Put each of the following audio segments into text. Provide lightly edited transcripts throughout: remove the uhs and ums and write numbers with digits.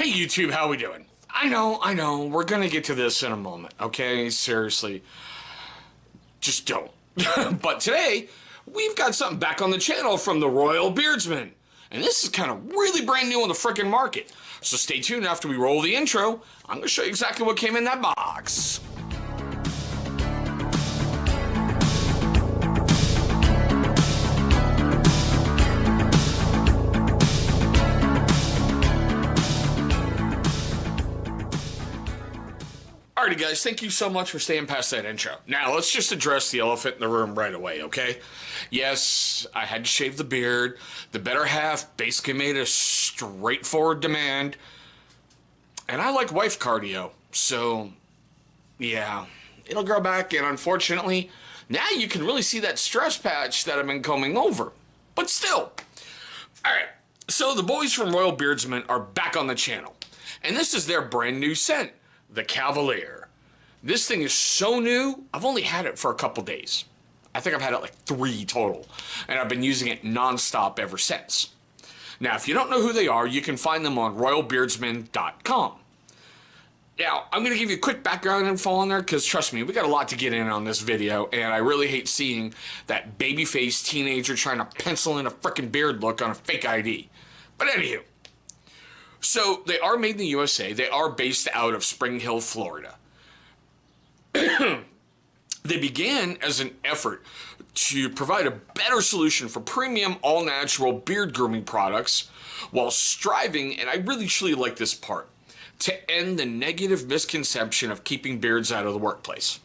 Hey YouTube, how we doing? I know, we're gonna get to this in a moment, okay? Seriously. Just don't. But today, we've got something back on the channel from the Royal Beardsmen. And this is kind of really brand new on the frickin' market. So stay tuned after we roll the intro. I'm gonna show you exactly what came in that box. Alrighty guys, thank you so much for staying past that intro. Now let's just address the elephant in the room right away, okay? Yes, I had to shave the beard. The better half basically made a straightforward demand. And I like wife cardio, so yeah, it'll grow back, and unfortunately, now you can really see that stress patch that I've been combing over. But still. Alright, so the boys from Royal Beardsmen are back on the channel. And this is their brand new scent. The Cavalier. This thing is so new, I've only had it for a couple days. I think I've had it like 3 total, and I've been using it non-stop ever since. Now, if you don't know who they are, you can find them on royalbeardsmen.com. Now, I'm going to give you a quick background info on there, because trust me, we got a lot to get in on this video, and I really hate seeing that baby-faced teenager trying to pencil in a frickin' beard look on a fake ID. But anywho. So, they are made in the USA. They are based out of Spring Hill, Florida. They began as an effort to provide a better solution for premium, all-natural beard grooming products while striving, and I really truly like this part, to end the negative misconception of keeping beards out of the workplace.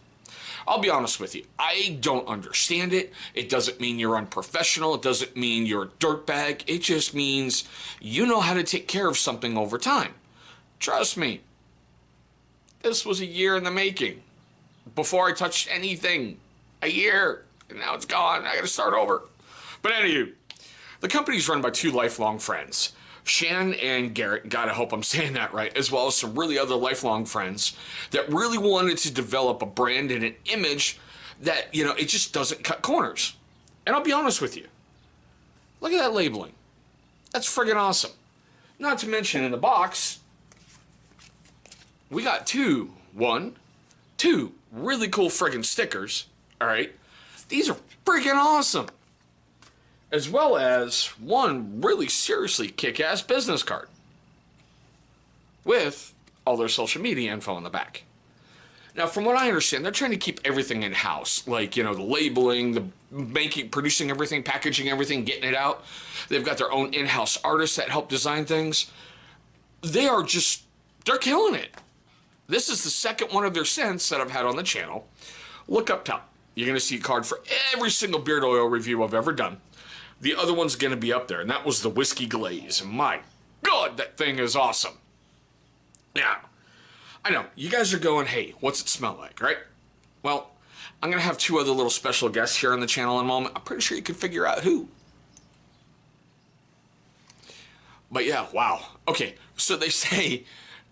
I'll be honest with you, I don't understand it. It doesn't mean you're unprofessional. It doesn't mean you're a dirtbag. It just means you know how to take care of something over time. Trust me, this was a year in the making. Before I touched anything, a year, and now it's gone. I gotta start over. But anywho, the company's run by 2 lifelong friends, Shan and Garrett, gotta hope I'm saying that right, as well as some really other lifelong friends that really wanted to develop a brand and an image that, you know, it just doesn't cut corners. And I'll be honest with you. Look at that labeling. That's friggin' awesome. Not to mention in the box, we got two really cool friggin' stickers, alright? These are friggin' awesome. As well as one really seriously kick-ass business card with all their social media info on the back. Now, from what I understand, they're trying to keep everything in-house, like, you know, the labeling, the producing everything, packaging everything, getting it out. They've got their own in-house artists that help design things. They're killing it. This is the second one of their scents that I've had on the channel. Look up top. You're going to see a card for every single beard oil review I've ever done. The other one's going to be up there, and that was the Whiskey Glaze. And my God, that thing is awesome. Now, I know, you guys are going, hey, what's it smell like, right? Well, I'm going to have 2 other little special guests here on the channel in a moment. I'm pretty sure you can figure out who. But yeah, wow. Okay, so they say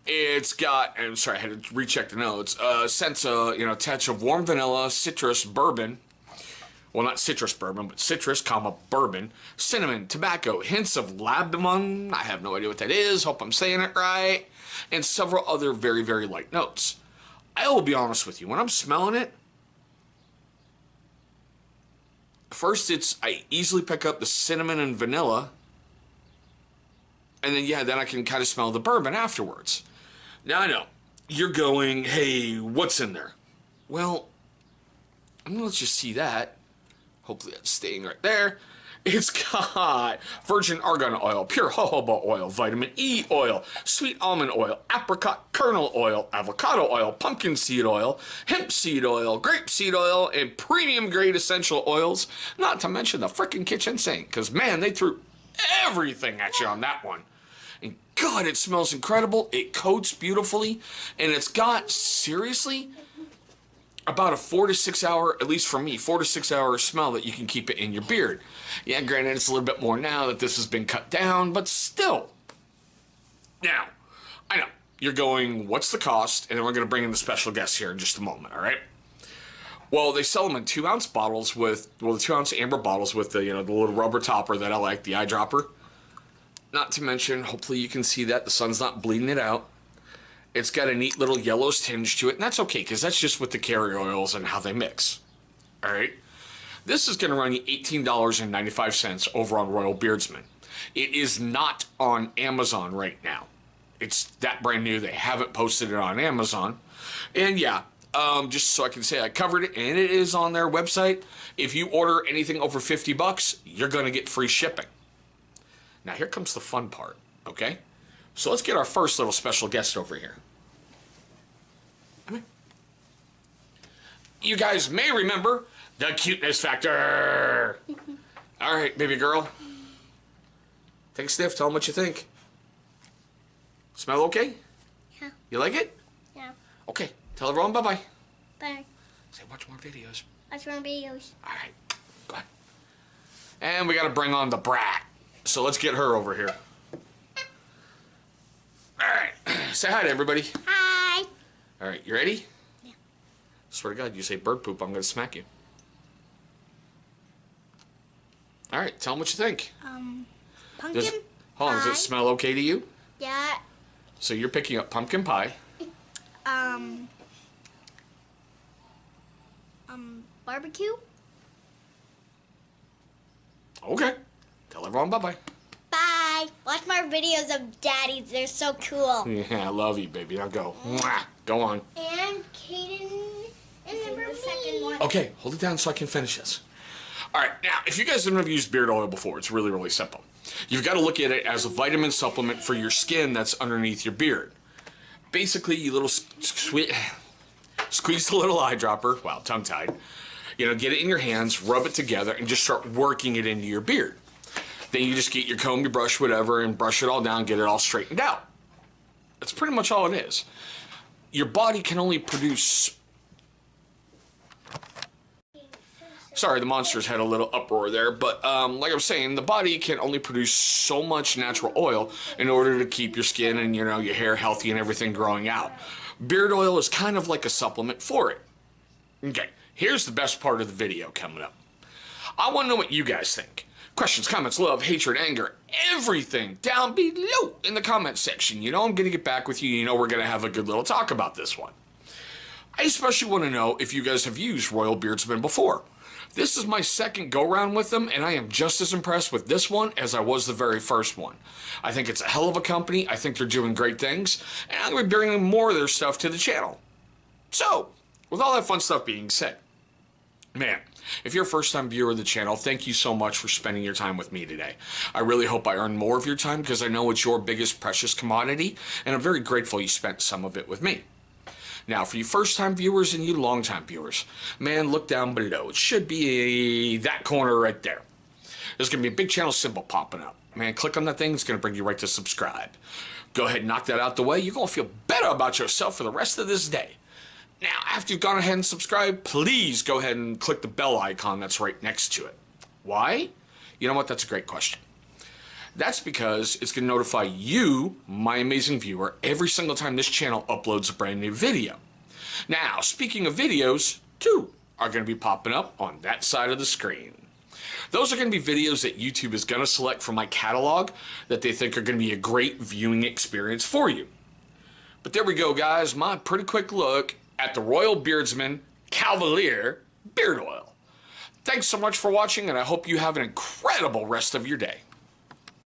it's got, I'm sorry, I had to recheck the notes, scents, you know, touch of warm vanilla, citrus, bourbon. Well, not citrus bourbon, but citrus, bourbon, cinnamon, tobacco, hints of ladamon, I have no idea what that is, hope I'm saying it right, and several other very, very light notes. I will be honest with you, when I'm smelling it, first I easily pick up the cinnamon and vanilla, and then, yeah, then I can kind of smell the bourbon afterwards. Now, I know, you're going, hey, what's in there? Well, let's just see that. Hopefully that's staying right there. It's got virgin argan oil, pure jojoba oil, vitamin E oil, sweet almond oil, apricot kernel oil, avocado oil, pumpkin seed oil, hemp seed oil, grape seed oil, and premium grade essential oils. Not to mention the frickin' kitchen sink, because man, they threw everything at you on that one. And God, it smells incredible. It coats beautifully, and it's got, seriously, about a 4 to 6 hour, at least for me, 4 to 6 hour smell that you can keep it in your beard. Yeah, granted, it's a little bit more now that this has been cut down, but still. Now, I know, you're going, what's the cost? And then we're going to bring in the special guests here in just a moment, all right? Well, they sell them in 2-ounce bottles with, well, the 2-ounce amber bottles with the, you know, the little rubber topper that I like, the eyedropper. not to mention, hopefully you can see that the sun's not bleeding it out. It's got a neat little yellowish tinge to it, and that's okay, because that's just with the carrier oils and how they mix. All right? This is going to run you $18.95 over on Royal Beardsmen. It is not on Amazon right now. It's that brand new. They haven't posted it on Amazon. And yeah, just so I can say I covered it, and it is on their website. If you order anything over $50, you're going to get free shipping. Now here comes the fun part, okay? So let's get our first little special guest over here. Come here. You guys may remember the cuteness factor. All right, baby girl. Take a sniff. Tell them what you think. Smell okay? Yeah. You like it? Yeah. Okay. Tell everyone bye-bye. Bye. Say watch more videos. Watch more videos. All right. Go ahead. And we got to bring on the brat. So let's get her over here. All right. Say hi to everybody. Hi. All right. You ready? Yeah. Swear to God, you say bird poop, I'm going to smack you. All right. Tell them what you think. Pumpkin Hold on. pie. Does it smell okay to you? Yeah. So you're picking up pumpkin pie. Barbecue. Okay. Tell everyone bye-bye. Bye. Watch more videos of Daddy's. They're so cool. Yeah, I love you, baby. Now go. Mwah. Go on. And Kaden is in the second one. Okay, hold it down so I can finish this. All right, now, if you guys haven't used beard oil before, it's really, really simple. You've got to look at it as a vitamin supplement for your skin that's underneath your beard. Basically, you little squeeze a little eyedropper, wow, tongue-tied, you know, get it in your hands, rub it together, and just start working it into your beard. Then you just get your comb, your brush, whatever, and brush it all down, get it all straightened out. That's pretty much all it is. Your body can only produce... Sorry, the monsters had a little uproar there, but like I was saying, the body can only produce so much natural oil in order to keep your skin and, you know, your hair healthy and everything growing out. Beard oil is kind of like a supplement for it. Okay, here's the best part of the video coming up. I want to know what you guys think. Questions, comments, love, hatred, anger, everything down below in the comment section. You know I'm going to get back with you. You know we're going to have a good little talk about this one. I especially want to know if you guys have used Royal Beardsmen before. This is my second go-round with them, and I am just as impressed with this one as I was the very first one. I think it's a hell of a company. I think they're doing great things, and I'm going to be bringing more of their stuff to the channel. So, with all that fun stuff being said, man, if you're a first-time viewer of the channel, thank you so much for spending your time with me today. I really hope I earn more of your time because I know it's your biggest precious commodity, and I'm very grateful you spent some of it with me. Now, for you first-time viewers and you long-time viewers, man, look down below. It should be that corner right there. There's going to be a big channel symbol popping up. Man, click on that thing. It's going to bring you right to subscribe. Go ahead and knock that out the way. You're going to feel better about yourself for the rest of this day. Now, after you've gone ahead and subscribed, please go ahead and click the bell icon that's right next to it. Why? You know what? That's a great question. That's because it's going to notify you, my amazing viewer, every single time this channel uploads a brand new video. Now, speaking of videos, two are going to be popping up on that side of the screen. Those are going to be videos that YouTube is going to select from my catalog that they think are going to be a great viewing experience for you. But there we go, guys. My pretty quick look at the Royal Beardsmen Cavalier Beard Oil. Thanks so much for watching, and I hope you have an incredible rest of your day.